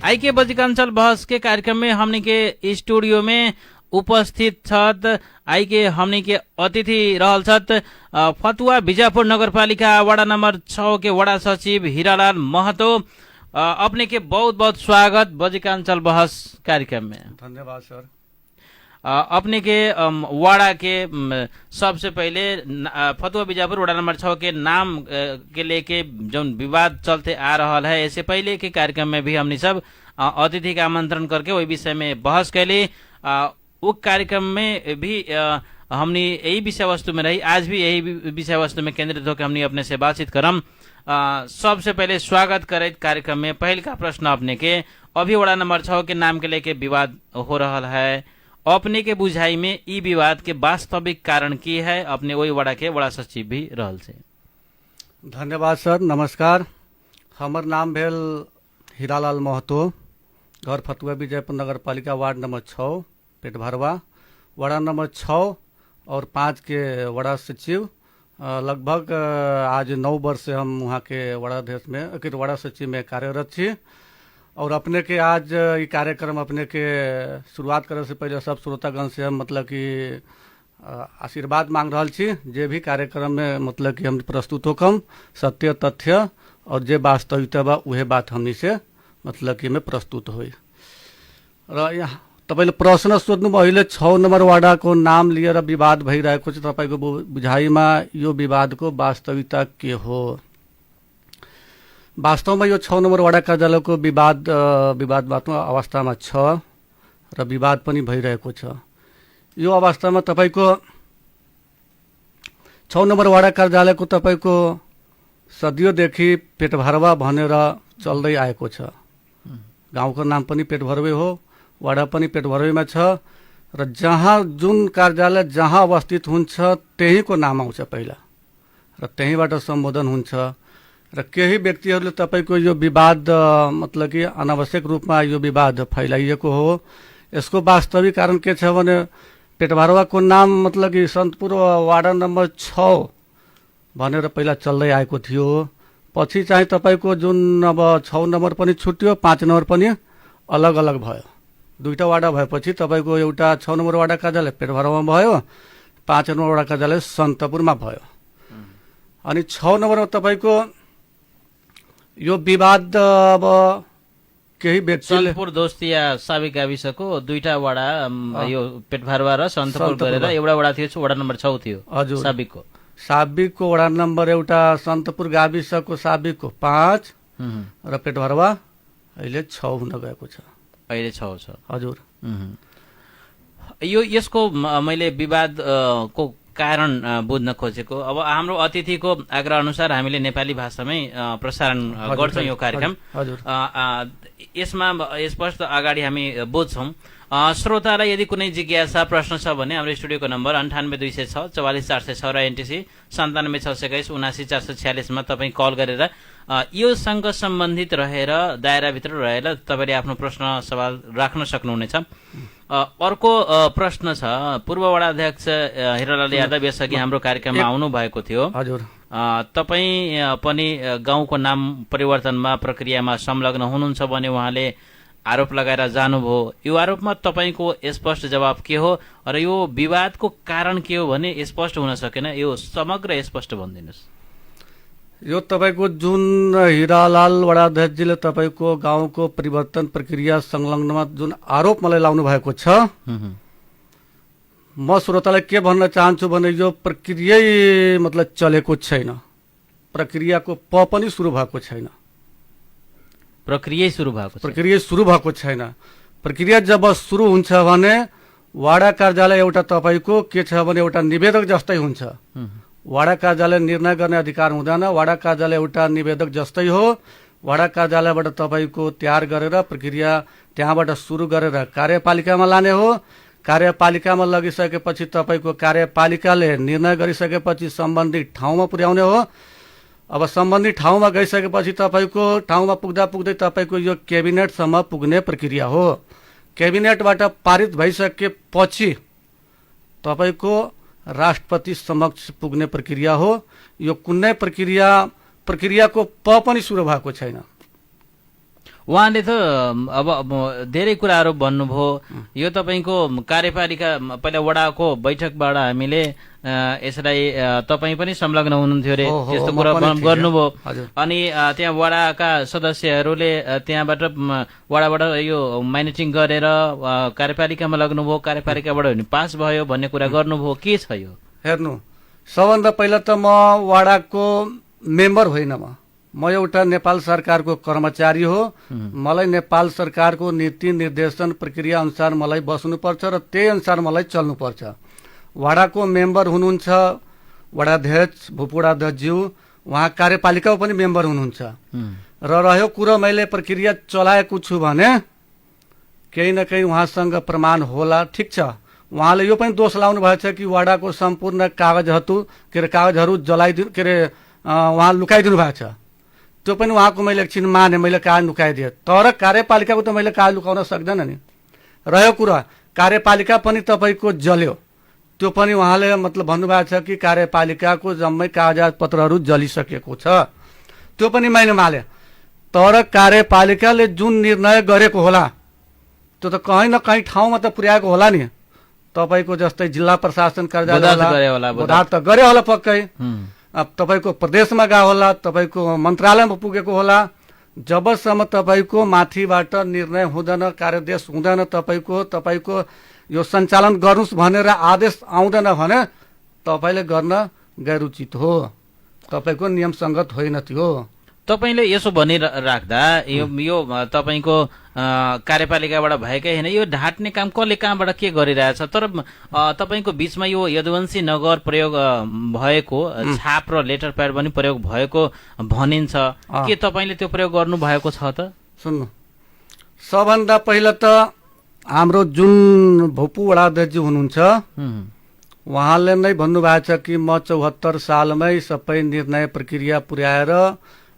आईके बजिकांचल बहस के कार्यक्रम में हमने के स्टूडियो में उपस्थित छत आईके हमने के अतिथि रहल छत फतुआ बीजापुर नगरपालिका वार्ड नंबर 6 के वार्ड सचिव हीरालाल महतो। अपने के बहुत बहुत स्वागत बजिकांचल बहस कार्यक्रम में। धन्यवाद सर। अपने के वाड़ा के सबसे पहले फतुआ बीजापुर वार्ड नंबर 6 के नाम के लेके जो विवाद चलते आ रहा है, इससे पहले के कार्यक्रम में भी हमने सब अतिथि का आमंत्रण करके वही विषय में बहस कैली। वो कार्यक्रम में भी हमने यही विषय वस्तु में रही, आज भी यही विषय वस्तु में केंद्रित होकर हमने अपने से बातचीत करम। सबसे पहले स्वागत करे कार्यक्रम में। पहले का प्रश्न अपने के अभी वार्ड नंबर 6 के नाम के लेके विवाद हो रहा है, अपने के बुझाई में ई विवाद के वास्तविक कारण की है? अपने वही वाड़ा के वाड़ा सचिव भी रहल से। धन्यवाद सर। नमस्कार। हमर नाम भेल हीरालाल महतो, घर फतुआ बीजापुर नगरपालिका वार्ड नंबर 6 पेटभरवा, वाड़ा नंबर 6 और 5 के वाड़ा सचिव। लगभग आज 9 वर्ष से हम वहाँ के वाड़ाध्यक्ष में वाड़ा सचिव में कार्यरत छी। और अपने के आज ये कार्यक्रम अपने के शुरुआत करे से पहले सब श्रोतागण से हम मतलब कि आशीर्वाद मांग रहा छी। जे भी कार्यक्रम में मतलब कि हम प्रस्तुत होकम सत्य तथ्य और जे वास्तविकता बा उहे बात हमनी से मतलब कि में प्रस्तुत होई। र यहाँ तपाईले प्रश्न सोध्नु अहिले 6 नंबर वार्डको नाम लिएर विवाद भइरहेको छ। तपाईको बुझाइमा यो विवादको वास्तविकता के हो? वास्तवमा यो 6 नंबर वार्ड कार्यालयको विवादमा अवस्थामा छ र विवाद पनि भइरहेको छ। यो अवस्थामा तपाईको 6 नंबर वार्ड कार्यालयको तपाईको सदियोदेखि पेटभरवा भनेर चल्दै आएको छ। गाउँको नाम पनि पेटभरवे हो, वाडा पनि पेटभरवेमा छ र जहाँ जुन कार्यालय जहाँ अवस्थित हुन्छ त्यहीको नाम आउँछ पहिला र त्यहीबाट सम्बोधन हुन्छ। र केही व्यक्तिहरूले तपाईको यो विवाद मतलब कि अनावश्यक रूपमा यो विवाद फैलाइएको हो। यसको वास्तविक कारण के छ भने पेटभरवाको नाम मतलब कि सन्तपुर वार्ड नंबर 6 भनेर पहिला चल्दै आएको थियो। पछि चाहिँ तपाईको जुन अब 6 नंबर पनि छुट्यो, 5 नंबर पनि अलग अलग भयो। दुईटा वार्ड भएपछि तपाईको एउटा 6 नंबर वार्ड कार्यालय पेटभरवामा भयो, 5 नंबर वार्ड कार्यालय सन्तपुरमा भयो। अनि 6 नंबरमा तपाईको यो विवाद अब केही व्यक्तिले सन्तपुर दोस्तिया साबिक गाविसको दुईटा वाडा यो पेटभरवा र सन्तपुर गरेर एउटा वाडा थियो, वाडा नम्बर 6 थियो। हजुर, साबिकको वाडा नम्बर एउटा सन्तपुर गाविसको साबिकको 5 र पेटभरवा अहिले 6 हुन गएको छ। अहिले 6 छ। हजुर। यो यसको मैले विवाद को कारण बुझ्न खोजेको। अब हाम्रो अतिथिको आग्रह अनुसार हामीले नेपाली भाषामै प्रसारण गर्छौं यो कार्यक्रम। यसमा स्पष्ट अगाडि हामी बुझ्छौं। श्रोतालाई यदि कुनै जिज्ञासा प्रश्न छ भने हाम्रो स्टुडियोको नम्बर 9826 44406 र एनटीसी 9762 79446 मा तपाईँ कल गरेर यो सँग सम्बन्धित रहेर दायराभित्र रहेर तपाईले आफ्नो प्रश्न सवाल राख्न सक्नुहुनेछ। अर्को प्रश्न छ, पूर्व वडाध्यक्ष हीरालाल यादव यसअघि हाम्रो कार्यक्रममा आउनु भएको थियो। हजुर। तपाईँ पनि गाउँको नाम परिवर्तनमा प्रक्रियामा संलग्न हुनुहुन्छ भने उहाँले आरोप लगाएर जानुभयो। यो आरोपमा तपाईको स्पष्ट जवाब के हो र यो विवादको कारण के हो भने स्पष्ट हुन सकेन, यो समग्र स्पष्ट भनिदिनुस्। यो तपाईको जुन हीरालाल वडाध्यक्षजीले तपाईको गाउँको परिवर्तन प्रक्रिया संलग्नमा जुन आरोप मलाई लाउनु भएको छ, म श्रोतालाई के भन्न चाहन्छु भने यो प्रक्रिया मतलब चलेको छैन। प्रक्रियाको पनि सुरु भएको छैन। प्रक्रिया सुरु भएको छैन। प्रक्रिया जब सुरु हुन्छ भने वाडा कार्यालय एउटा तपाईको के छ भने एउटा निवेदक जस्तै हुन्छ। वाडा कार्यालय निर्णय गर्ने अधिकार हुँदैन। वाडा कार्यालय एउटा निवेदक जस्तै हो। वाडा कार्यालयबाट तपाईको तयार गरेर प्रक्रिया त्यहाँबाट सुरु गरेर कार्यपालिकामा लाने हो। कार्यपालिकामा लगिसकेपछि तपाईको कार्यपालिकाले निर्णय गरिसकेपछि सम्बन्धित ठाउँमा पुर्याउने हो। अब सम्बन्धित ठाउँमा गइसकेपछि तपाईको ठाउँमा पुग्दै तपाईको यो क्याबिनेटसम्म पुग्ने प्रक्रिया हो। क्याबिनेटबाट पारित भइसकेपछि तपाईको राष्ट्रपति समक्ष पुग्ने प्रक्रिया हो। यो कुनै प्रक्रियाको पनि सुरु भएको छैन। उहाँले त अब धेरै कुराहरू भन्नुभयो। यो तपाईँको कार्यपालिका पहिला वडाको बैठकबाट हामीले यसलाई तपाईँ पनि संलग्न हुनुहुन्थ्यो अरे, त्यस्तो कुरा गर्नुभयो। अनि त्यहाँ वडाका सदस्यहरूले त्यहाँबाट वडाबाट यो म्यानेजिङ गरेर कार्यपालिकामा लग्नुभयो, कार्यपालिकाबाट पास भयो भन्ने कुरा गर्नुभयो। के छ यो? हेर्नु, सबभन्दा पहिला त म वाडाको मेम्बर होइन, म एउटा नेपाल सरकारको कर्मचारी हो। मलाई नेपाल सरकारको नीति निर्देशन प्रक्रिया अनुसार मलाई बस्नुपर्छ र त्यही अनुसार मलाई चल्नुपर्छ। वाडाको मेम्बर हुनुहुन्छ वडाध्यक्ष भूपुडाध्यक्षज्यू, उहाँ कार्यपालिकाको पनि मेम्बर हुनुहुन्छ। र रह्यो कुरो मैले प्रक्रिया चलाएको छु भने केही न केही उहाँसँग प्रमाण होला, ठिक छ। उहाँले यो पनि दोष लाउनु भएको छ कि वाडाको सम्पूर्ण कागजहरू जलाइदिनु के अरे उहाँ लुकाइदिनु भएको छ। त्यो पनि उहाँको मैले एकछिन माने, मैले कागज लुकाइदिएँ, तर कार्यपालिकाको त मैले कागज लुकाउन सक्दैन नि। रह्यो कुरा कार्यपालिका पनि तपाईँको जल्यो, त्यो पनि उहाँले मतलब भन्नुभएको छ कि कार्यपालिकाको जम्मै कागजात पत्रहरू जलिसकेको छ, त्यो पनि मैले माने। तर कार्यपालिकाले जुन निर्णय गरेको होला त्यो त कहीँ न कहीँ ठाउँमा त पुर्याएको होला नि। तपाईँको जस्तै जिल्ला प्रशासन कार्यालय बोधार त गरे होला पक्कै, अब तपाईँको प्रदेशमा गएको होला, तपाईँको मन्त्रालयमा पुगेको होला। जबसम्म तपाईँको माथिबाट निर्णय हुँदैन, कार्यदेश हुँदैन, तपाईँको यो सञ्चालन गर्नुहोस् भनेर आदेश आउँदैन भने तपाईँले गर्न गैर उचित हो, तपाईँको नियम सङ्गत होइन त्यो। तपाईँले यसो भनिराख्दा यो तपाईँको कार्यपालिकाबाट भएकै होइन, यो ढाँट्ने काम कसले कहाँबाट के गरिरहेछ? तर तपाईँको बिचमा यो यदुवंशी नगर प्रयोग भएको छाप र लेटर प्याड पनि प्रयोग भएको भनिन्छ, के तपाईँले त्यो प्रयोग गर्नु भएको छ त? सुन्नु, सबभन्दा पहिला त हाम्रो जुन भूपू वडाध्यक्षज्यू हुनुहुन्छ उहाँले नै भन्नुभएको छ कि म 74 सालमै सबै निर्णय प्रक्रिया पुर्याएर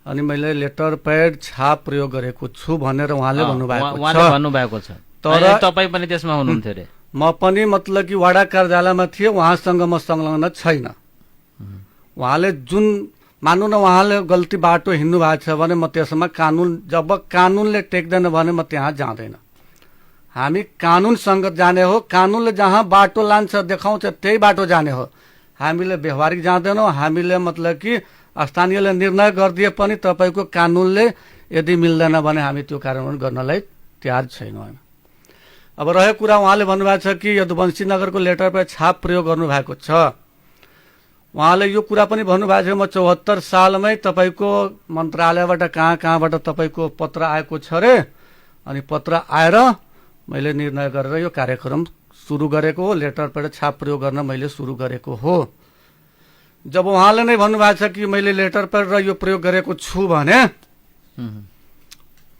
अनि मैले लेटर प्याड छाप प्रयोग गरेको छु भनेर उहाँले भन्नुभएको छ। तर तपाईँ पनि त्यसमा हुनुहुन्थ्यो अरे? म पनि मतलब कि वाडा कार्यालयमा थिएँ, उहाँसँग म संलग्न छैन। उहाँले जुन मान्नु न उहाँले गल्ती बाटो हिँड्नु भएको छ भने म त्यसमा जब कानुनले टेक्दैन भने म त्यहाँ जाँदैन। हामी कानुनसँग जाने हो, कानुनले जहाँ बाटो लान्छ देखाउँछ त्यही बाटो जाने हो। हामीले व्यवहारिक जाँदैनौँ। हामीले मतलब कि स्थानीयले निर्णय गरिदिए पनि तपाईँको कानुनले यदि मिल्दैन भने हामी त्यो कार्यान्वयन गर्नलाई तयार छैनौँ। अब रह्यो कुरा उहाँले भन्नुभएको छ कि यदुवंशी नगरको लेटर पे छाप प्रयोग गर्नुभएको छ। उहाँले यो कुरा पनि भन्नुभएको छ म 74 सालमै तपाईँको मन्त्रालयबाट कहाँबाट तपाईँको पत्र आएको छ रे, अनि पत्र आएर मैले निर्णय गरेर यो कार्यक्रम सुरु गरेको हो, लेटर पे छाप प्रयोग गर्न मैले सुरु गरेको हो। जब उहाँले नै भन्नुभएको छ कि मैले लेटर प्याड र यो प्रयोग गरेको छु भने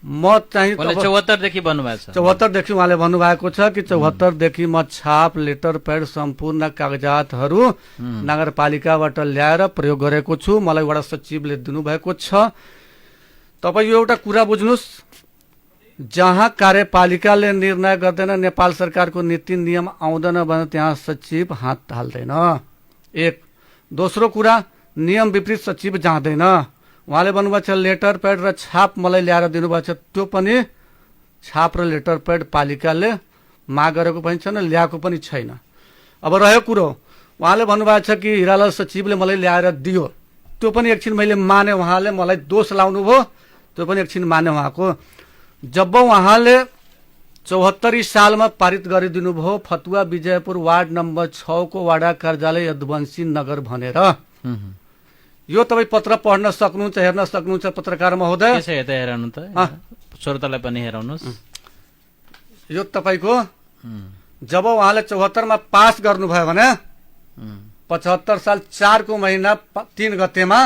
म चाहिँ 74 देखि भन्नुभएको छ। 74 देखि उहाँले भन्नुभएको छ कि 74 देखि म छाप लेटर प्याड सम्पूर्ण कागजातहरू नगरपालिकाबाट ल्याएर प्रयोग गरेको छु, मलाई वडा सचिवले दिनुभएको छ। तपाईँ यो एउटा कुरा बुझ्नुहोस्, जहाँ कार्यपालिकाले निर्णय गर्दैन, नेपाल सरकारको नीति नियम आउँदैन भने त्यहाँ सचिव हात हाल्दैन। एक दोस्रो कुरा, नियम विपरीत सचिव जाँदैन। उहाँले भन्नुभएको छ लेटर प्याड र छाप मलाई ल्याएर दिनुभएको छ, त्यो पनि छाप र लेटर प्याड पालिकाले माग गरेको पनि छैन, ल्याएको पनि छैन। अब रह्यो कुरो उहाँले भन्नुभएको छ कि हिरालाल सचिवले मलाई ल्याएर दियो, त्यो पनि एकछिन मैले माने। उहाँले मलाई दोष लाउनु भयो, त्यो पनि एकछिन माने उहाँको। जब उहाँले 74 सालमा पारित गरिदिनु भयो फतुवा विजयपुर वार्ड नम्बर 6 को वाडा कार्यालय यदुवंशी नगर भनेर, यो तपाईँ पत्र पढ्न सक्नुहुन्छ, हेर्न सक्नुहुन्छ पत्रकार महोदय। हेरौँ त, श्रोतालाई पनि हेराउनुहोस्। यो तपाईँको जब उहाँले 74 मा पास गर्नुभयो भने 75 साल 4 को महीना 3 गतेमा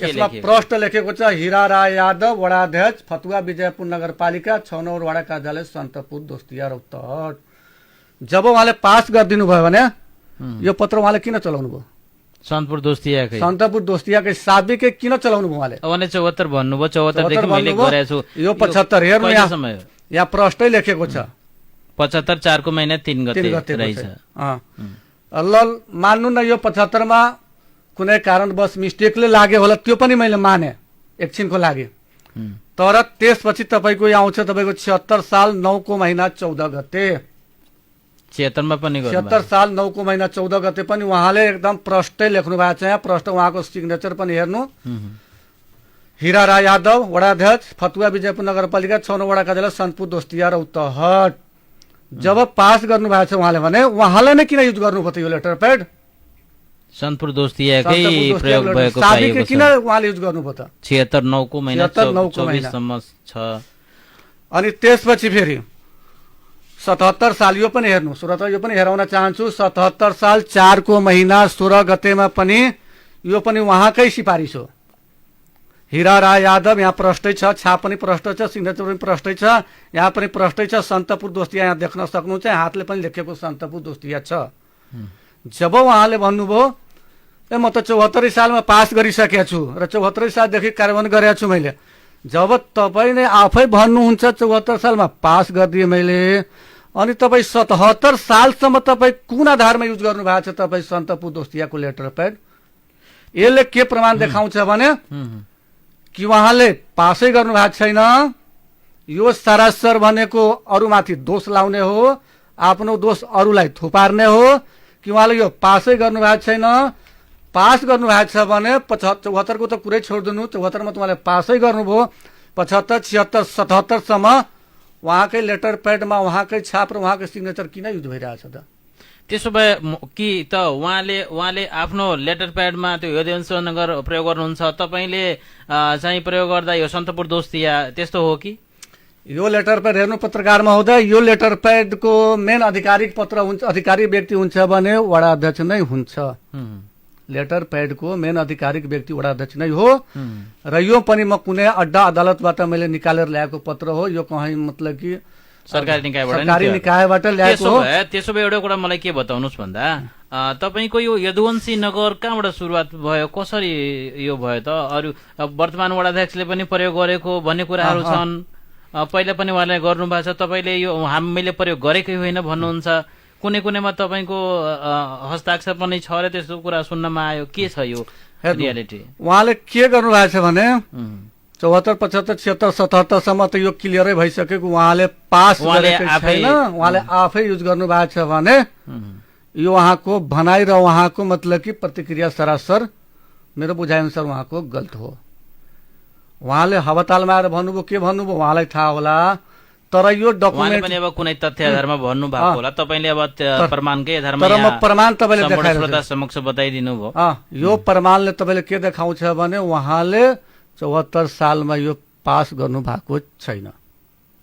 यसमा प्रश्न लेखेको छ, हिरा राय यादव वडाध्यक्ष फतुवा विजयपुर नगरपालिका 6 नम्बर वडा कार्यालय सन्तपुर दोस्तिया रौतहट। जब उहाँले पास गरिदिनु भयो भने यो पत्र उहाँले किन चलाउनु भयो? सन्तपुर दोस्तियाकै साबिकै किन चलाउनु भयो उहाँले? 74 भन्नुभयो, 74 देखि मैले गरेको छु। यो 75 हेर्नु यहाँ प्रश्नै लेखेको छ, 75 4 को महीना 3 गते रहेछ। ल मान्नु न, यो 75 मा कुनै कारणवश मिस्टेकले लाग्यो होला, त्यो पनि मैले माने एकछिनको लागि। तर त्यसपछि तपाईँको आउँछ तपाईँको 76 साल 9 को महिना 14 गते 76 मा पनि गर्नु 76 साल 9 को महिना 14 गते पनि उहाँले एकदम प्रष्टै लेख्नु भएको छ। यहाँ प्रष्ट उहाँको सिग्नेचर पनि हेर्नु। हीरा राय यादव वडाध्यक्ष फतुवा विजयपुर नगरपालिका 6 वडा कार्यालय सन्तपुर दोस्तिया रौतहट। जब पास गर्नु भएको छ उहाँले भने उहाँले नै किन युज गर्नुभयो त यो लेटर प्याड? सन्तपुर दोस्तियाकै प्रयोग भएको साबिक पाइएको किन छ। उहाँले युज गर्नुभयो त? 76 9 को महिना 76 9 को 24 महिना। सम्म छ। अनि त्यसपछि फेरि 77 साल यो पनि हेर्नु सुरत यो पनि हेराउन चाहन्छु। 77 साल 4 को महिना 16 गतेमा पनि यो पनि उहाँकै सिफारिस हो। हीरा राय यादव यहाँ प्रष्टै छ, छाप पनि प्रष्ट छ, सिग्नेचर पनि प्रष्टै छ, यहाँ पनि प्रष्टै छ। सन्तपुर दोस्तिया यहाँ देख्न सक्नुहुन्छ, हातले पनि लेखेको सन्तपुर दोस्तिया छ। जब उहाँले भन्नुभयो ए म त 74 सालमा पास गरिसकेको छु र 74 सालदेखि कार्यान्वयन गरेको छु मैले। जब तपाईँ नै आफै भन्नुहुन्छ 74 सालमा पास गरिदिएँ मैले, अनि तपाईँ 77 सालसम्म तपाईँ कुन आधारमा युज गर्नु भएको छ तपाईँ सन्तपुर दोस्तियाको लेटर प्याड? यसले के प्रमाण देखाउँछ भने कि उहाँले पासै गर्नु भएको छैन। यो सरासर भनेको अरूमाथि दोष लाउने हो, आफ्नो दोष अरूलाई थुपार्ने हो कि उहाँले यो पासै गर्नु भएको छैन। पास गर्नु भएको छ भने 74 को त कुरै छोडिदिनु, 74 मा उहाँले पासै गर्नुभयो। 75 76 77 सम्म उहाँकै लेटर प्याडमा उहाँकै छाप र उहाँकै सिग्नेचर किन युज भइरहेछ त? त्यसो भए कि त उहाँले आफ्नो लेटर प्याडमा त्यो यदुवंश नगर प्रयोग गर्नुहुन्छ, तपाईँले चाहिँ प्रयोग गर्दा यो सन्तपुर दोस्तिया त्यस्तो हो कि? यो लेटर प्याड हेर्नु पत्रकार महोदय, यो लेटर प्याडको मेन आधिकारिक पत्र हुन्छ, अधिकारी व्यक्ति हुन्छ भने वडा अध्यक्ष नै हुन्छ। लेटर प्याडको मेन आधिकारिक व्यक्ति वडा अध्यक्ष नै हो। र यो पनि म कुनै अड्डा अदालतबाट मैले निकालेर ल्याएको पत्र हो। यो कहीँ मतलब कि सरकारी निकायबाट ल्याएको हो। त्यसो भए एउटा कुरा मलाई के बताउनुहोस् भन्दा तपाईँको यो यदुवंशी नगर कहाँबाट सुरुवात भयो, कसरी यो भयो त? अरू वर्तमान वडाध्यक्षले पनि प्रयोग गरेको भन्ने कुराहरू छन्, पहिला पनि उहाँले गर्नु भएको छ, तपाईँले यो हामीले प्रयोग गरेकै होइन भन्नुहुन्छ। कुनै कुनैमा तपाईँको हस्ताक्षर पनि छ र त्यस्तो कुरा सुन्नमा आयो। के छ यो रियालिटी? उहाँले के गर्नु भएको छ भने 74 75 76 77 सम्म त यो क्लियरै भइसकेको उहाँले पास गरेको छैन। उहाँले आफै युज गर्नु भएको छ भने यो उहाँको भनाइ र उहाँको मतलब कि प्रतिक्रिया सरासर मेरो बुझाइअनुसार उहाँको गलत हो। उहाँले हवतालमा आएर भन्नुभयो, के भन्नुभयो उहाँलाई थाहा होला। तर यो डकुमेन्ट पनि अब कुनै तथ्य आधारमा भन्नु भएको होला, तपाईँले अब प्रमाणकै आधारमा तर म प्रमाण तपाईँले श्रोता समक्ष बताइदिनु भयो। यो प्रमाणले तपाईँले के देखाउँछ भने उहाँले 74 सालमा यो पास गर्नु भएको छैन।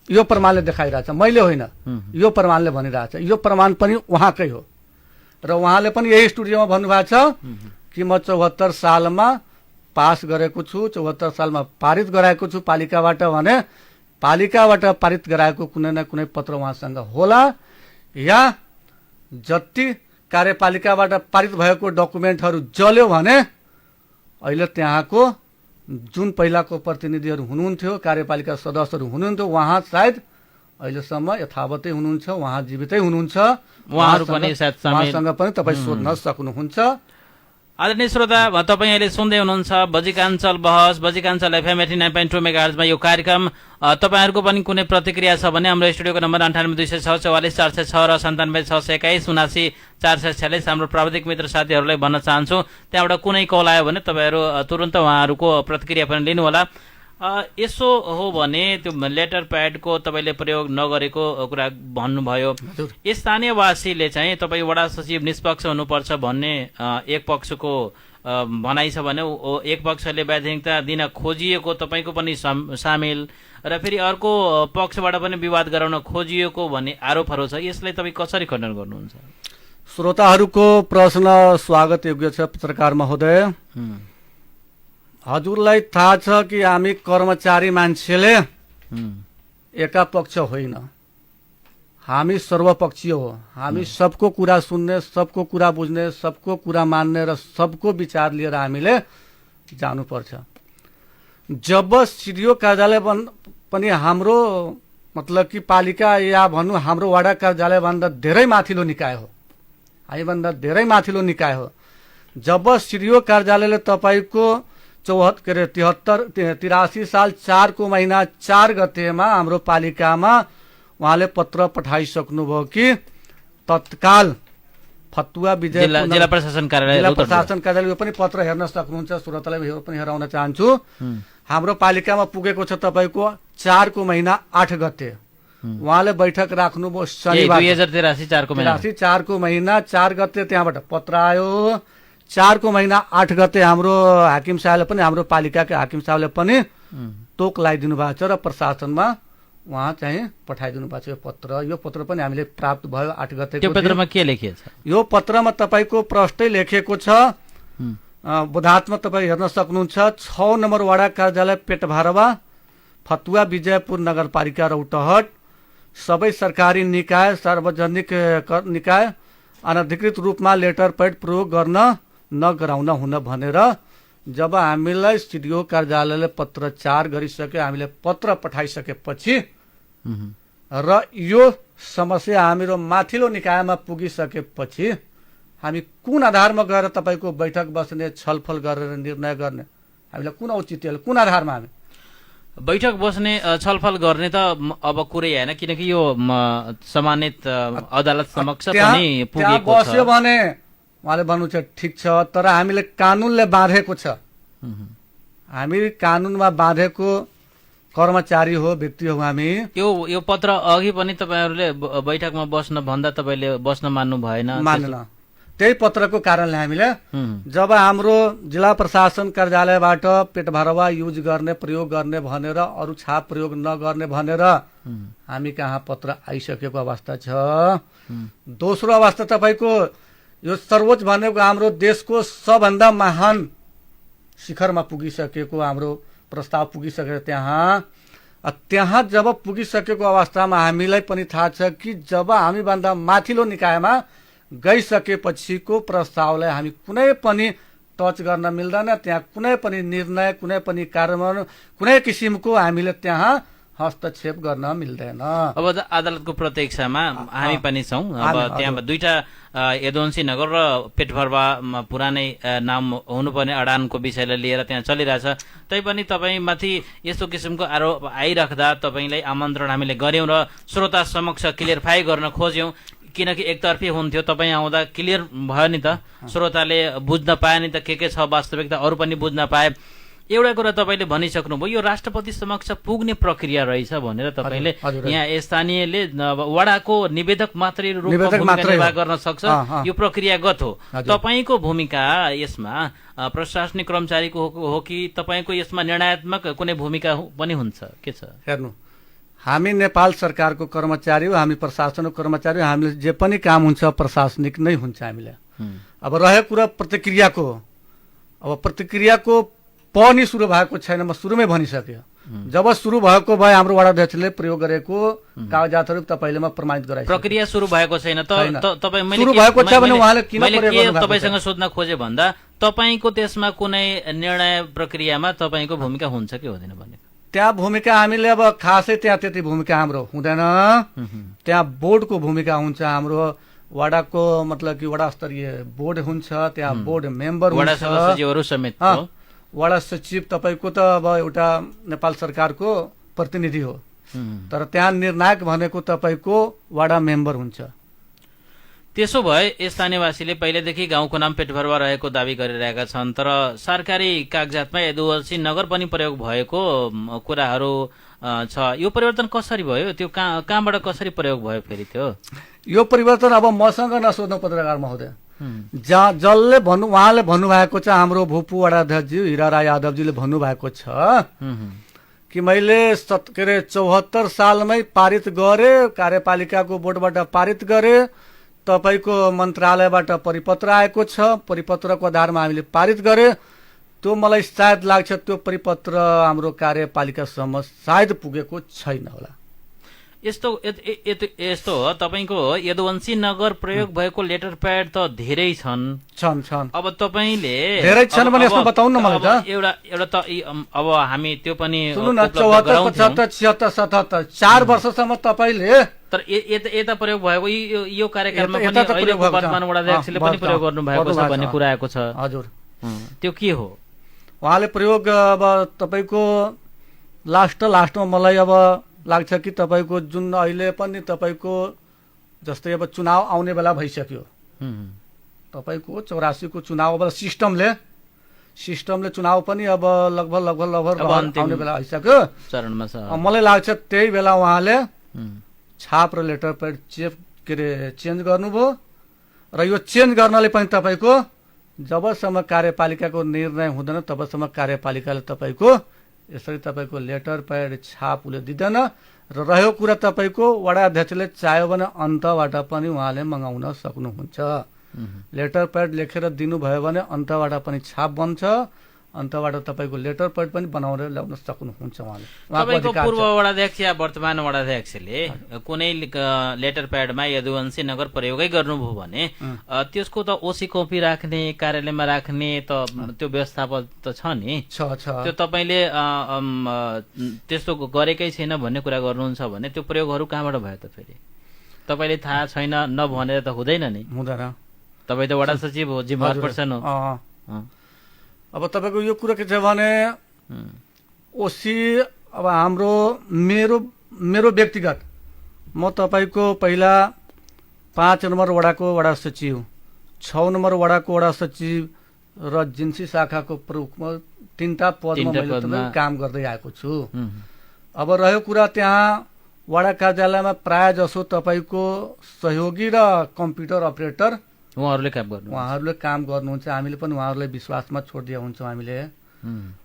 यो प्रमाणले देखाइरहेछ, मैले होइन, यो प्रमाणले भनिरहेछ। यो प्रमाण पनि उहाँकै हो र उहाँले पनि यही स्टुडियोमा भन्नुभएको छ कि म 74 सालमा पास गरेको छु, 74 सालमा पारित गराएको छु पालिकाबाट भने पालिकाबाट पारित गराएको कुनै न कुनै पत्र उहाँसँग होला, या जति कार्यपालिकाबाट पारित भएको डकुमेन्टहरू जल्यो भने अहिले त्यहाँको जुन पहिलाको प्रतिनिधिहरू हुनुहुन्थ्यो, कार्यपालिका सदस्यहरू हुनुहुन्थ्यो, उहाँ सायद अहिलेसम्म यथावतै हुनुहुन्छ, उहाँ जीवितै हुनुहुन्छ। उहाँसँग पनि तपाईँ सोध्न सक्नुहुन्छ। आदरणीय श्रोता, तपाईँ अहिले सुन्दै हुनुहुन्छ बजिकाञ्चल बहस, बजिकाञ्चल FM 89.2 मेगाहर्जमा यो कार्यक्रम। तपाईँहरूको पनि कुनै प्रतिक्रिया छ भने हाम्रो स्टुडियोको नम्बर 98 206 44 406 र 97 621 79 446 हाम्रो प्राविधिक मित्र साथीहरूलाई भन्न चाहन्छु। त्यहाँबाट कुनै कल आयो भने तपाईँहरू तुरन्त उहाँहरूको प्रतिक्रिया पनि लिनुहोला। यसो हो भने त्यो लेटर प्याडको तपाईँले प्रयोग नगरेको कुरा भन्नुभयो। स्थानीयवासीले चाहिँ तपाईँ वडा सचिव निष्पक्ष हुनुपर्छ भन्ने एक पक्षको भनाइ छ भने एक पक्षले वैधानिकता दिन खोजिएको तपाईँको पनि सामेल र फेरि अर्को पक्षबाट पनि विवाद गराउन खोजिएको भन्ने आरोपहरू छ। यसलाई तपाईँ कसरी खण्डन गर्नुहुन्छ? श्रोताहरूको प्रश्न स्वागत योग्य छ पत्रकार महोदय। हजुरलाई थाहा छ कि हामी कर्मचारी मान्छेले एका पक्ष होइन, हामी सर्वपक्षीय हो। हामी सबको कुरा सुन्ने, सबको कुरा बुझ्ने, सबको कुरा मान्ने र सबको विचार लिएर हामीले जानुपर्छ। जब सिडिओ कार्यालय पनि हाम्रो मतलब कि पालिका या भनौँ हाम्रो वडा कार्यालयभन्दा धेरै माथिल्लो निकाय हो, हामीभन्दा धेरै माथिल्लो निकाय हो। जब सिडिओ कार्यालयले तपाईँको 83 साल 4 को महीना 4 गतेमा हाम्रो पालिकामा उहाँले पत्र पठाइसक्नुभयो कि तत्काल फतुवा विजय जिल्ला प्रशासन कार्यालय यो पनि पत्र हेर्न सक्नुहुन्छ। श्रोतालाई यो पनि हेराउन चाहन्छु। हाम्रो पालिकामा पुगेको छ तपाईको 4 को महीना 8 गते उहाँले बैठक राख्नुभयो शनिबार 2083 4 को महीना 4 गते त्यहाँबाट पत्र आयो। 4 को महीना 8 गते हाम्रो हाकिम साहबले पनि हाम्रो पालिकाका हाकिम साहबले पनि तोक लगाइदिनु भएको छ र प्रशासनमा उहाँ चाहिँ पठाइदिनु भएको छ यो पत्र। यो पत्र पनि हामीले प्राप्त भयो 8 गते। त्यो पत्रमा के लेखिएको छ? यो पत्रमा तपाईको प्रष्टै लेखिएको छ। बोधात्मक तपाईँ हेर्न सक्नुहुन्छ। 6 नम्बर वडा कार्यालय पेटभारवा, फतुवा विजयपुर नगरपालिका रौतहट, सबै सरकारी निकाय सार्वजनिक निकाय अनधिकृत रूपमा लेटर पैड प्रयोग गर्न नगराउन हुन भनेर जब हामीलाई सिडिओ कार्यालयले पत्रचार गरिसके, हामीले पत्र पठाइसकेपछि र यो समस्या हाम्रो माथिल्लो निकायमा पुगिसकेपछि हामी कुन आधारमा गएर तपाईको बैठक बस्ने, छलफल गरेर निर्णय गर्ने, हामीलाई कुन औचित्य, कुन आधारमा हामी बैठक बस्ने छलफल गर्ने त अब कुरै हैन, किनकि यो सम्मानित अदालत समक्ष पनि पुगेको छ। बस्यो भने उहाँले भन्नुहुन्छ ठिक छ, तर हामीले कानुनले बाँधेको छ। हामी कानुनमा बाँधेको कर्मचारी हो, व्यक्ति हो हामी। यो पत्र अघि पनि तपाईहरुले बैठकमा बस्न भन्दा तपाईले बस्न मान्नु भएन? मानेन। त्यही पत्रको कारणले हामीले जब हाम्रो जिल्ला प्रशासन कार्यालयबाट पेटभारवा युज गर्ने, प्रयोग गर्ने भनेर, अरू छाप प्रयोग नगर्ने भनेर हामी कहाँ पत्र आइसकेको अवस्था छ। दोस्रो अवस्था तपाईको यो सर्वोच्च भनेको हाम्रो देशको सबभन्दा महान शिखरमा पुगिसकेको हाम्रो प्रस्ताव पुगिसकेको त्यहाँ जब पुगिसकेको अवस्थामा हामीलाई पनि थाहा छ कि जब हामीभन्दा माथिल्लो निकायमा गइसकेपछिको प्रस्तावलाई हामी कुनै पनि टच गर्न मिल्दैन। त्यहाँ कुनै पनि निर्णय, कुनै पनि कार्यान्वयन, कुनै किसिमको हामीले त्यहाँ हस्तक्षेप गर्न मिल्दैन। अब अदालतको प्रत्यक्षमा हामी पनि छौं। अब त्यहाँ दुईटा यदुवंशी नगर र पेटभरवा पुरानै नाम हुनुपर्ने अडानको विषयलाई लिएर त्यहाँ चलिरहेछ। तैपनि तपाईमाथि यस्तो किसिमको आरोप आइराख्दा तपाईलाई आमन्त्रण हामीले गर्यौं र श्रोता समक्ष क्लियरफाई गर्न खोज्यौं, किनकि एकतर्फी हुन्थ्यो। तपाईँ आउँदा क्लियर भयो नि त, श्रोताले बुझ्न पाए नि त के छ वास्तविकता, अरू पनि बुझ्न पाए। एउटा कुरा तपाईले भनिसक्नुभयो, यो राष्ट्रपति समक्ष पुग्ने प्रक्रिया रहेछ भनेर तपाईले। यहाँ स्थानीयले वडाको निवेदक मात्रै रूपमा भूमिका निर्वाह गर्न सक्छ, यो प्रक्रियागत हो। तपाईको भूमिका यसमा प्रशासनिक कर्मचारीको हो कि तपाईको यसमा निर्णयात्मक कुनै भूमिका पनि हुन्छ? के छ? हेर्नु, हामी नेपाल सरकारको कर्मचारी हो, हामी प्रशासनको कर्मचारी हो। हामीले जे पनि काम हुन्छ प्रशासनिक नै हुन्छ हामीले। अब रह्यो कुरा प्रतिक्रियाको, अब प्रतिक्रियाको पनि सुरु भएको छैन। म सुरुमै भनिसक्यो, जब सुरु भएको भए हाम्रो वडा अध्यक्षले प्रयोग गरेको कागजातहरू तपाईले म प्रमाणित गराए। प्रक्रिया सुरु भएको छैन त तपाई मैले सुरु भएको छ भने उहाँले किन प्रयोग गर्नु भएको? तपाईसँग सोध्न खोजे भन्दा तपाईको त्यसमा कुनै निर्णय प्रक्रियामा तपाईको भूमिका हुन्छ कि हुँदैन भन्ने? त्यहाँ भूमिका हामीले अब खासै त्यहाँ त्यति भूमिका हाम्रो हुँदैन। त्यहाँ बोर्डको भूमिका हुन्छ हाम्रो। वडाको मतलब कि वडा स्तरीय बोर्ड हुन्छ, त्यहाँ बोर्ड मेम्बर वडा सदस्यहरू समेत। वडा सचिव तपाईको त अब एउटा नेपाल सरकारको प्रतिनिधि हो, तर त्यहाँ निर्णायक भनेको तपाईको वडा मेम्बर हुन्छ। त्यसो भए स्थानीयवासीले पहिलेदेखि गाउँको नाम पेटभरवा रहेको दावी गरिरहेका छन्, तर सरकारी कागजातमा यदुवंशी नगर पनि प्रयोग भएको कुराहरू छ। यो परिवर्तन कसरी भयो? त्यो कहाँबाट कसरी प्रयोग भयो फेरि त्यो? यो परिवर्तन अब मसँग नसोध्नु पत्रकार महोदय। जसले उहाँले भन्नुभएको छ, हाम्रो भूपू वडा अध्यक्षज्यू हिराराय यादवजीले भन्नुभएको छ कि मैले 74 सालमै पारित गरे, कार्यपालिकाको बोर्डबाट पारित गरे, तपाईको मन्त्रालयबाट परिपत्र आएको छ, परिपत्रको आधारमा हामीले पारित गरे। त्यो मलाई सायद लाग्छ त्यो परिपत्र हाम्रो कार्यपालिकासम्म सायद पुगेको छैन होला। यस्तो हो, तपाईको यदुवंशी नगर प्रयोग भएको लेटर प्याड त धेरै छन्। अब तपाईले धेरै छन् भने यसमा बताउनु न मलाई त। एउटा त अब हामी त्यो पनि सुन्नु न, 74, 75, 76, 77 4 वर्षसम्म तपाईले तर यता प्रयोग भएको यो कार्यकालमा पनि अहिलेको वर्तमान वडाध्यक्षले पनि प्रयोग गर्नु भएको छ भन्ने कुरा आएको छ। हजुर, त्यो के हो? उहाँले प्रयोग अब तपाईँको लास्टमा मलाई अब लाग्छ कि तपाईँको जुन अहिले पनि तपाईँको जस्तै अब चुनाव आउने बेला भइसक्यो, तपाईँको 84 को चुनाव अब सिस्टमले चुनाव पनि अब लगभग आउने बेला आइसक्यो चरणमा छ। मलाई लाग्छ त्यही बेला उहाँले छाप र लेटर प्याड चेन्ज गर्नुभयो र यो चेन्ज गर्नले पनि तपाईँको जबसम्म कार्यपालिकाको निर्णय हुँदैन तबसम्म कार्यपालिकाले तपाईँको यसरी तपाईँको लेटर प्याड छाप उसले दिँदैन र रह्यो कुरा तपाईँको वडा अध्यक्षले चाह्यो भने अन्तबाट पनि उहाँले मगाउन सक्नुहुन्छ। लेटर प्याड लेखेर दिनुभयो भने अन्तबाट पनि छाप बन्छ, अन्तबाट तपाईँको लेटर प्याड पनि बनाएर ल्याउन सक्नुहुन्छ उहाँले। तपाईँको पूर्व वडाध्यक्ष या वर्तमान वडाध्यक्षले कुनै लेटर प्याडमा यदुवंशी नगर प्रयोगै गर्नुभयो भने त्यसको त ओसी कपी राख्ने, कार्यालयमा राख्ने त त्यो व्यवस्थापन त छ नि। त्यो तपाईँले त्यस्तो गरेकै छैन भन्ने कुरा गर्नुहुन्छ भने त्यो प्रयोगहरू कहाँबाट भयो त? फेरि तपाईँले थाहा छैन नभनेर त हुँदैन नि। हुँदैन, तपाईँ त वडा सचिव हो, जिम्मेवार पर्सन हो। अब तपाईँको यो कुरा के छ भने ओसी अब हाम्रो मेरो व्यक्तिगत म तपाईँको पहिला 5 नम्बर वडाको वडा सचिव, 6 नम्बर वडाको वडा सचिव र जिन्सी शाखाको प्रमुखमा 3टा पदमा मैले काम गर्दै आएको छु। अब रह्यो कुरा त्यहाँ वडा कार्यालयमा प्राय जसो तपाईँको सहयोगी र कम्प्युटर अपरेटर उहाँहरूले काम गर्नुहुन्छ। हामीले पनि उहाँहरूलाई विश्वासमा छोडिदिया हुन्छौँ।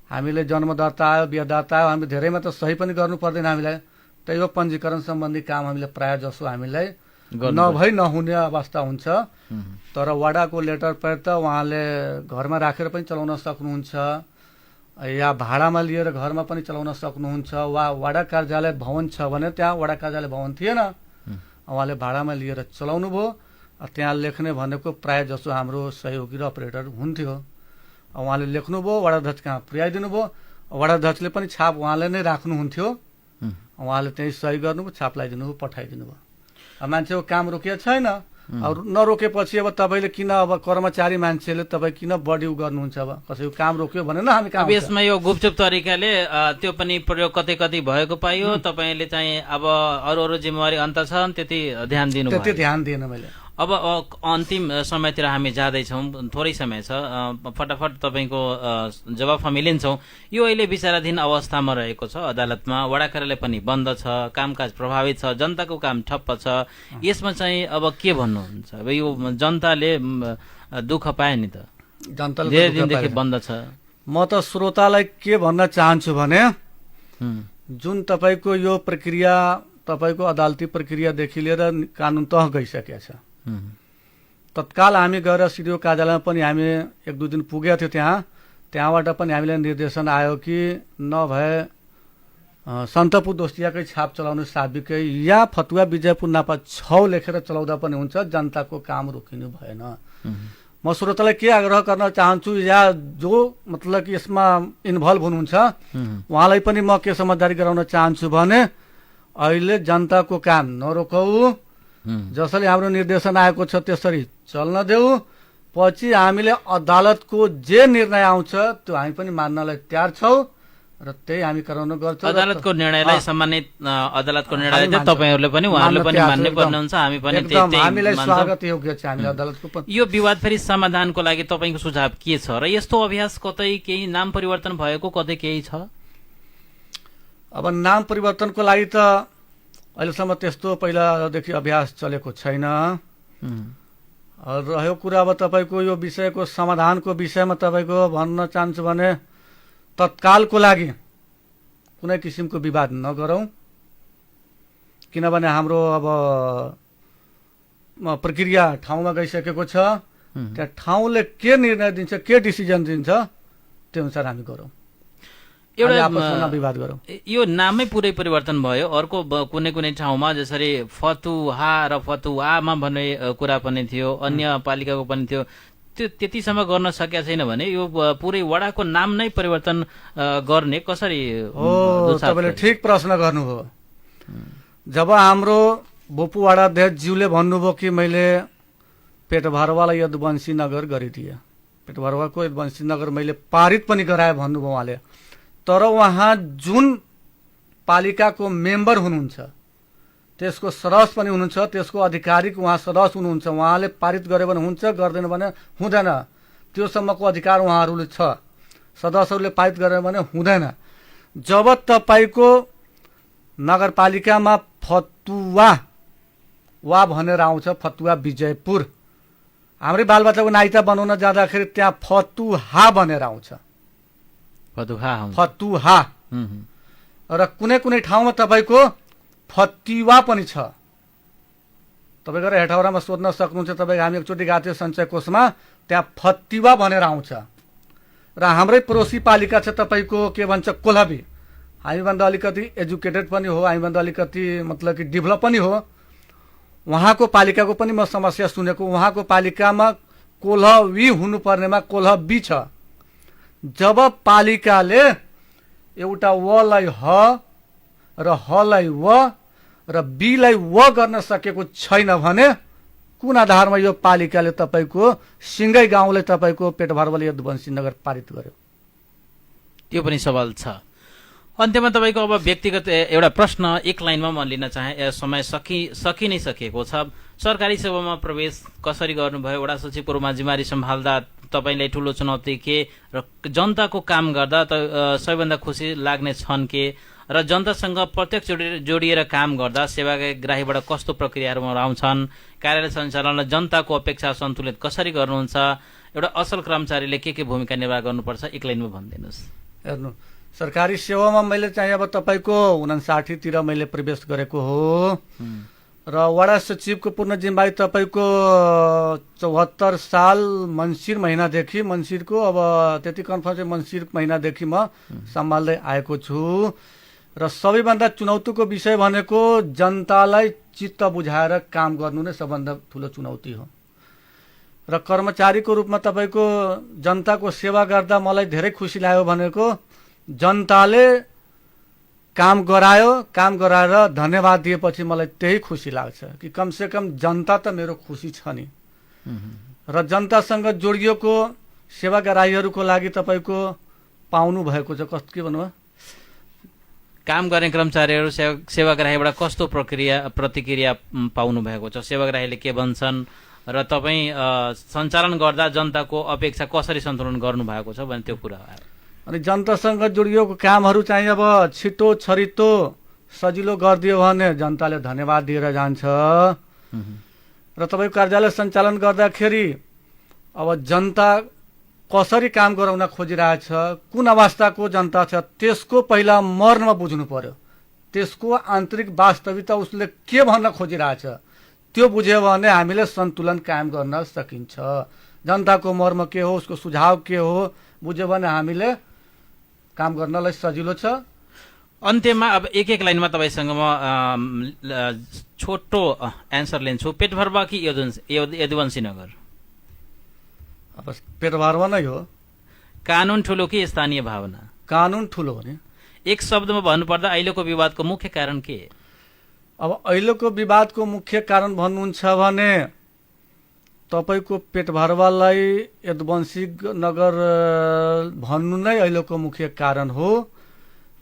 हामीले जन्म दर्ता आयो, बिहा दर्ता आयो, हामीले धेरैमा त सही पनि गर्नु पर्दैन। हामीलाई त्यही हो पञ्जीकरण सम्बन्धी काम हामीले प्राय जसो हामीलाई नभई नहुने अवस्था हुन्छ। तर वडाको लेटर प्याड त उहाँले घरमा राखेर पनि चलाउन सक्नुहुन्छ या भाडामा लिएर घरमा पनि चलाउन सक्नुहुन्छ। वा वडा कार्यालय भवन छ भने त्यहाँ वडा कार्यालय भवन थिएन, उहाँले भाडामा लिएर चलाउनु भयो। त्यहाँ लेख्ने भनेको प्राय जसो हाम्रो सहयोगी र अपरेटर हुन्थ्यो। उहाँले लेख्नुभयो, वडाध्यक्ष कहाँ पुर्याइदिनु भयो, वडाध्यक्षले पनि छाप उहाँले नै राख्नुहुन्थ्यो, उहाँले त्यही सही गर्नुभयो, छाप लगाइदिनु भयो, पठाइदिनु भयो। मान्छेको काम रोकिएको छैन। अब नरोकेपछि अब तपाईँले किन अब कर्मचारी मान्छेले तपाईँ किन बढी गर्नुहुन्छ? अब कसैको काम रोक्यो भने न हामी काम यसमा यो गुपचुप तरिकाले त्यो पनि प्रयोग कतै भएको पाइयो। तपाईँले चाहिँ अब अरू जिम्मेवारी अन्त छन् त्यति ध्यान दिएन मैले। अब अन्तिम समयतिर हामी जाँदैछौँ, थोरै समय छ, फटाफट तपाईँको जवाफ हामी लिन्छौँ। यो अहिले विचाराधीन अवस्थामा रहेको छ अदालतमा, वडा कार्यालय पनि बन्द छ, कामकाज प्रभावित छ, जनताको काम ठप्प छ। यसमा चाहिँ अब के भन्नुहुन्छ? अब यो जनताले दुःख पाए नि त, जनताले धेरै दिनदेखि बन्द छ। म त श्रोतालाई के भन्न चाहन्छु भने जुन तपाईँको यो प्रक्रिया तपाईँको अदालती प्रक्रियादेखि लिएर कानुन तह गइसकेको छ। तत्काल हामी गएर सिडिओ कार्यालयमा पनि हामी 1-2 दिन पुगेका थियौँ। त्यहाँबाट पनि हामीलाई निर्देशन आयो कि नभए सन्तपुर दोस्तियाकै छाप चलाउनु साबिकै या फतुवा विजयपुर नापा 6 लेखेर चलाउँदा पनि हुन्छ, जनताको काम रोकिनु भएन। म श्रोतालाई के आग्रह गर्न चाहन्छु या जो मतलब कि यसमा इन्भल्भ हुनुहुन्छ उहाँलाई पनि म के समझदारी गराउन चाहन्छु भने अहिले जनताको काम नरोकौ, जसरी हाम्रो निर्देशन आएको छ त्यसरी चल्न देऊ। पछि हामीले अदालतको जे निर्णय आउँछ त्यो हामी पनि मान्नलाई तयार छौँ र त्यही हामी गराउन गर्छौँ। अदालतको निर्णयलाई सम्मानित अदालतको निर्णयलाई चाहिँ तपाईहरुले पनि उहाँहरूले पनि मान्ने पर्ने हुन्छ, हामी पनि त्यही हामीलाई स्वागत योग्य छ। हामी अदालतको पनि यो विवाद फेरि समाधानको लागि तपाईको सुझाव के छ र यस्तो अभ्यास कतै केही नाम परिवर्तन भएको कतै केही छ? अब नाम परिवर्तनको लागि त अहिलेसम्म त्यस्तो पहिलादेखि अभ्यास चलेको छैन। रह्यो कुरा अब तपाईँको यो विषयको समाधानको विषयमा तपाईँको भन्न चाहन्छु भने तत्कालको लागि कुनै किसिमको विवाद नगरौँ, किनभने हाम्रो अब प्रक्रिया ठाउँमा गइसकेको छ। त्यहाँ ठाउँले के निर्णय दिन्छ, के डिसिजन दिन्छ त्यो अनुसार हामी गरौँ, एउटा विवाद गरौँ। यो नामै पुरै परिवर्तन भयो। अर्को कुनै कुनै ठाउँमा जसरी फतुहा र फतुवामा भन्ने कुरा पनि थियो, अन्य पालिकाको पनि थियो, त्यो त्यतिसम्म गर्न सकेका छैन भने यो पुरै वडाको नाम नै परिवर्तन गर्ने कसरी? तपाईँले ठिक प्रश्न गर्नुभयो। जब हाम्रो बोपू वडाध्यक्ष ज्यूले भन्नुभयो कि मैले पेटभरवाला यदुवंशी नगर गरिदिए, पेटभरवाको यदुवंशी नगर मैले पारित पनि गराए भन्नुभयो उहाँले। तर उहाँ जुन पालिकाको मेम्बर हुनुहुन्छ त्यसको सदस्य पनि हुनुहुन्छ, त्यसको आधिकारिक उहाँ सदस्य हुनुहुन्छ। उहाँले पारित गर्यो भने हुन्छ, गर्दैन भने हुँदैन। त्योसम्मको अधिकार उहाँहरूले छ। सदस्यहरूले पारित गर्यो भने हुँदैन। जब तपाईँको नगरपालिकामा फतुवा वा भनेर आउँछ, फतुवा विजयपुर, हाम्रै बालबच्चाको नाइता बनाउन जाँदाखेरि त्यहाँ फतुहा भनेर आउँछ, फतुहा। र कुनै कुनै ठाउँमा तपाईँको फतिवा पनि छ। तपाईँ गएर हेटौडामा सोध्न सक्नुहुन्छ। तपाईँ हामी एकचोटि गएको थियो सञ्चय कोषमा, त्यहाँ फतिवा भनेर आउँछ। र हाम्रै पडोसी पालिका छ तपाईँको के भन्छ कोल्हाबी। हामीभन्दा अलिकति एजुकेटेड पनि हो, हामीभन्दा अलिकति मतलब कि डेभलप पनि हो। उहाँको पालिकाको पनि म समस्या सुनेको। उहाँको पालिकामा कोल्हवी हुनुपर्नेमा कोल्हबी छ। जब पालिकाले एउटा वलाई ह र हलाई व र बीलाई व गर्न सकेको छैन भने कुन आधारमा यो पालिकाले तपाईँको सिंगै गाउँले तपाईँको पेटभरवाले यदुवंशी नगर पारित गर्यो? त्यो पनि सवाल छ। अन्त्यमा तपाईँको अब व्यक्तिगत एउटा प्रश्न एक लाइनमा म लिन चाहे। समय सकि नै सकेको छ। सरकारी सेवामा प्रवेश कसरी गर्नुभयो? वडा सचिवको रूपमा जिम्मेवारी सम्हाल्दा तपाईँलाई ठुलो चुनौती के र जनताको काम गर्दा सबैभन्दा खुसी लाग्ने छन् के? र जनतासँग प्रत्यक्ष जोडिएर काम गर्दा सेवाग्राहीबाट कस्तो प्रक्रियाहरू आउँछन्? कार्यालय सञ्चालनमा जनताको अपेक्षा सन्तुलित कसरी गर्नुहुन्छ? एउटा असल कर्मचारीले के भूमिका निर्वाह गर्नुपर्छ? एक लाइनमा भनिदिनुहोस्। हेर्नु, सरकारी सेवामा मैले चाहिँ अब तपाईँको 59 तिर मैले प्रवेश गरेको हो। र वडा सचिवको पूर्ण जिम्मेवारी तपाईँको 74 साल मङ्सिर महिनादेखि, मङ्सिरको अब त्यति कन्फर्म चाहिँ मङ्सिर महिनादेखि म सम्हाल्दै आएको छु। र सबैभन्दा चुनौतीको विषय भनेको जनतालाई चित्त बुझाएर काम गर्नु नै सबभन्दा ठुलो चुनौती हो। र कर्मचारीको रूपमा तपाईँको जनताको सेवा गर्दा मलाई धेरै खुसी लाग्यो भनेको जनताले काम गरायो, काम गराएर धन्यवाद दिएपछि मलाई त्यही खुसी लाग्छ कि कमसे कम जनता त मेरो खुसी छ नि। र जनतासँग जोडिएको सेवाग्राहीहरूको लागि तपाईँको पाउनु भएको छ कस्तो के भन्नुभयो? काम गर्ने कर्मचारीहरू सेवाग्राहीबाट कस्तो प्रतिक्रिया पाउनु भएको छ? सेवाग्राहीले के भन्छन् र तपाईँ सञ्चालन गर्दा जनताको अपेक्षा कसरी सन्तुलन गर्नु भएको छ भने त्यो कुरा हो। अनि जनतासँग जोडिएको कामहरू चाहिँ अब छिटो छरितो सजिलो गरिदियो भने जनताले धन्यवाद दिएर जान्छ। र तपाईँको कार्यालय सञ्चालन गर्दाखेरि अब जनता कसरी काम गराउन खोजिरहेछ, कुन अवस्थाको जनता छ, त्यसको पहिला मर्म बुझ्नु पर्यो। त्यसको आन्तरिक वास्तविकता उसले के भन्न खोजिरहेछ त्यो बुझ्यो भने हामीले सन्तुलन कायम गर्न सकिन्छ। जनताको मर्म के हो, उसको सुझाव के हो बुझ्यो भने हामीले काम गर्नलाई सजिलो छ। अन्त्यमा अब एक लाइनमा तपाईँसँग म छोटो एन्सर लिन्छु। पेटभरवा कि यदुवंशी नगर? अब पेटभरवा नै हो। कानुन ठुलो कि स्थानीय भावना? कानुन ठुलो हो नि। एक शब्दमा भन्नुपर्दा अहिलेको विवादको मुख्य कारण के? अब अहिलेको विवादको मुख्य कारण भन्नुहुन्छ भने तपाईँको पेटभरवालाई यदुवंशी नगर भन्नु नै अहिलेको मुख्य कारण हो।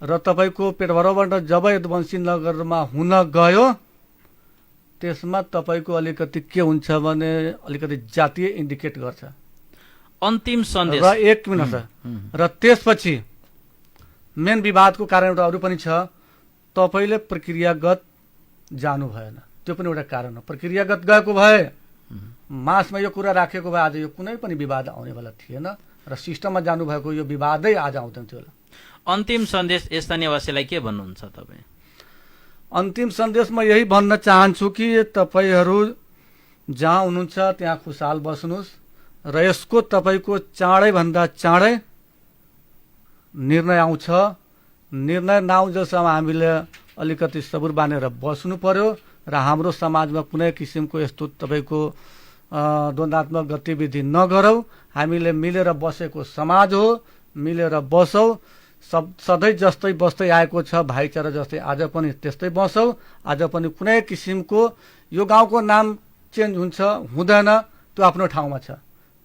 र तपाईँको पेटभरवाबाट जब यदुवंशी नगरमा हुन गयो त्यसमा तपाईँको अलिकति के हुन्छ भने अलिकति जातीय इन्डिकेट गर्छ। अन्तिम सन्देश र एक मिनट र त्यसपछि मेन विवादको कारण एउटा अरू पनि छ। तपाईँले प्रक्रियागत जानु भएन, त्यो पनि एउटा कारण हो। प्रक्रियागत गएको भए मासमा यो कुरा राखेको भए आज यो कुनै पनि विवाद आउनेवाला थिएन र सिस्टममा जानुभएको यो विवादै आज आउँदैन थियो होला। अन्तिम सन्देश स्थानीयवासीलाई के भन्नुहुन्छ तपाईँ? अन्तिम सन्देश म यही भन्न चाहन्छु कि तपाईँहरू जहाँ हुनुहुन्छ त्यहाँ खुशाल बस्नुहोस् र यसको तपाईँको चाँडैभन्दा चाँडै निर्णय आउँछ। निर्णय नआउँजेसम्म हामीले अलिकति सबुर बानेर बस्नु पर्यो र हाम्रो समाजमा कुनै किसिमको यस्तो तपाईँको द्वन्द्वात्मक गतिविधि नगरौँ। हामीले मिलेर बसेको समाज हो, मिलेर बसौँ। सधैँ जस्तै बस्दै आएको छ, भाइचारा जस्तै आज पनि त्यस्तै बसौँ। आज पनि कुनै किसिमको यो गाउँको नाम चेन्ज हुन्छ हुँदैन त्यो आफ्नो ठाउँमा छ,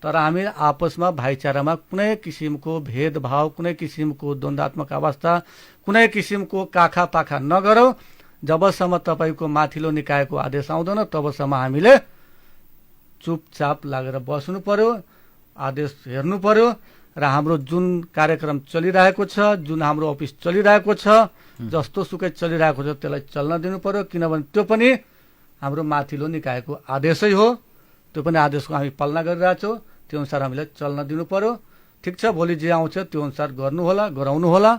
तर हामी आपसमा भाइचारामा कुनै किसिमको भेदभाव, कुनै किसिमको द्वन्द्वात्मक अवस्था, कुनै किसिमको काखा पाखा नगरौँ। जबसम्म तपाईँको माथिल्लो निकायको आदेश आउँदैन तबसम्म हामीले चुपचाप लागेर बस्नु पर्यो, आदेश हेर्नु पर्यो र हाम्रो जुन कार्यक्रम चलिरहेको छ, जुन हाम्रो अफिस चलिरहेको छ, जस्तो सुकै चलिरहेको छ त्यसलाई चल्न दिनु पर्यो। किनभने त्यो पनि हाम्रो माथिल्लो निकायको आदेशै हो। त्यो पनि आदेशको हामी पालना गरिरहेछौँ, त्यो अनुसार हामीले चल्न दिनु पर्यो। ठिक छ, भोलि जे आउँछ त्यो अनुसार गर्नु होला, गराउनु होला।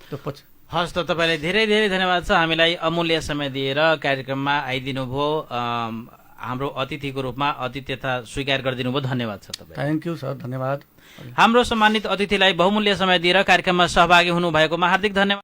त्यो पछि हस् त, तपाईँलाई धेरै धेरै धन्यवाद छ हामीलाई अमूल्य समय दिएर कार्यक्रममा आइदिनु भयो, हाम्रो अतिथिको रूपमा अतिथ्यता स्वीकार गरिदिनु भयो। धन्यवाद छ तपाईँ। थ्याङ्क यू सर, धन्यवाद। हाम्रो सम्मानित अतिथिलाई बहुमूल्य समय दिएर कार्यक्रममा सहभागी हुनुभएकोमा हार्दिक धन्यवाद।